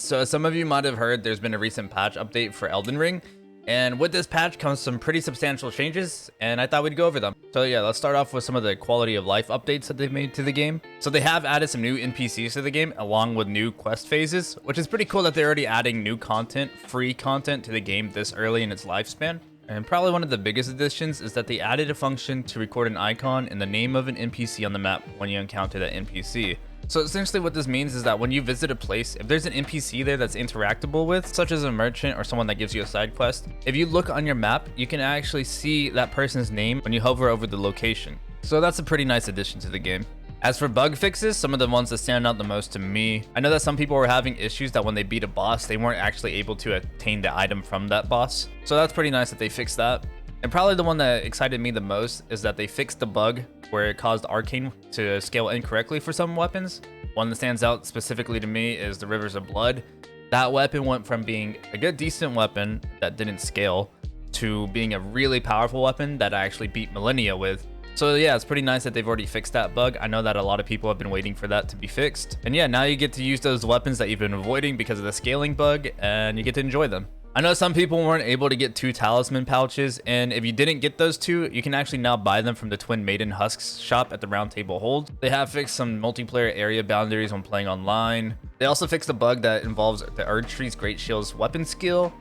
So as some of you might have heard, there's been a recent patch update for Elden Ring. And with this patch comes some pretty substantial changes, and I thought we'd go over them. So yeah, let's start off with some of the quality of life updates that they've made to the game. So they have added some new NPCs to the game, along with new quest phases, which is pretty cool that they're already adding new content, free content to the game this early in its lifespan. And probably one of the biggest additions is that they added a function to record an icon in the name of an NPC on the map when you encounter that NPC. So essentially what this means is that when you visit a place, if there's an NPC there that's interactable with, such as a merchant or someone that gives you a side quest, if you look on your map, you can actually see that person's name when you hover over the location. So that's a pretty nice addition to the game. As for bug fixes, some of the ones that stand out the most to me, I know that some people were having issues that when they beat a boss, they weren't actually able to attain the item from that boss. So that's pretty nice that they fixed that. And probably the one that excited me the most is that they fixed the bug where it caused Arcane to scale incorrectly for some weapons. One that stands out specifically to me is the Rivers of Blood. That weapon went from being a good decent weapon that didn't scale to being a really powerful weapon that I actually beat Millennia with. So yeah, it's pretty nice that they've already fixed that bug. I know that a lot of people have been waiting for that to be fixed. And yeah, now you get to use those weapons that you've been avoiding because of the scaling bug, and you get to enjoy them. I know some people weren't able to get 2 talisman pouches, and if you didn't get those 2, you can actually now buy them from the Twin Maiden Husks shop at the Round Table Hold. They have fixed some multiplayer area boundaries when playing online. They also fixed a bug that involves the Erdtree's Great Shield's weapon skill.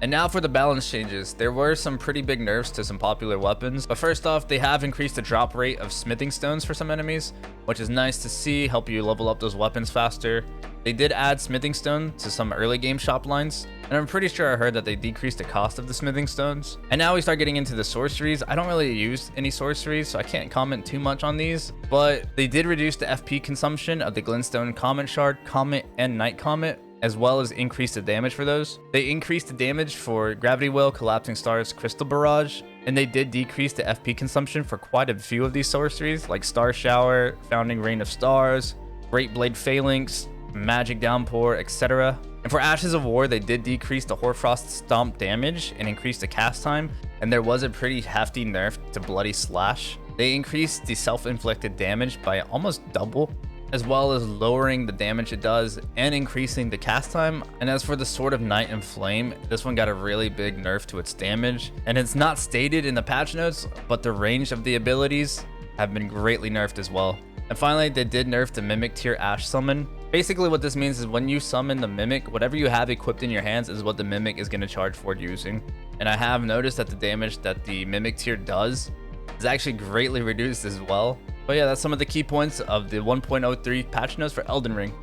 And now for the balance changes. There were some pretty big nerfs to some popular weapons, but first off, they have increased the drop rate of smithing stones for some enemies, which is nice to see, help you level up those weapons faster. They did add smithing stone to some early game shop lines, and I'm pretty sure I heard that they decreased the cost of the smithing stones. And now we start getting into the sorceries. I don't really use any sorceries, so I can't comment too much on these, but they did reduce the FP consumption of the Glintstone Comet Shard, Comet, and Night Comet, as well as increase the damage for those. They increased the damage for Gravity Well, Collapsing Stars, Crystal Barrage, and they did decrease the FP consumption for quite a few of these sorceries, like Star Shower, Founding Rain of Stars, Great Blade Phalanx, Magic Downpour, etc. And for Ashes of War, they did decrease the Hoarfrost Stomp damage and increase the cast time, and there was a pretty hefty nerf to Bloody Slash. They increased the self-inflicted damage by almost double, as well as lowering the damage it does and increasing the cast time. And as for the Sword of Night and Flame, this one got a really big nerf to its damage, and it's not stated in the patch notes, but the range of the abilities have been greatly nerfed as well. And finally, they did nerf the Mimic tier Ash summon. Basically what this means is when you summon the Mimic, whatever you have equipped in your hands is what the Mimic is going to charge for using. And I have noticed that the damage that the Mimic tier does is actually greatly reduced as well. But yeah, that's some of the key points of the 1.03 patch notes for Elden Ring.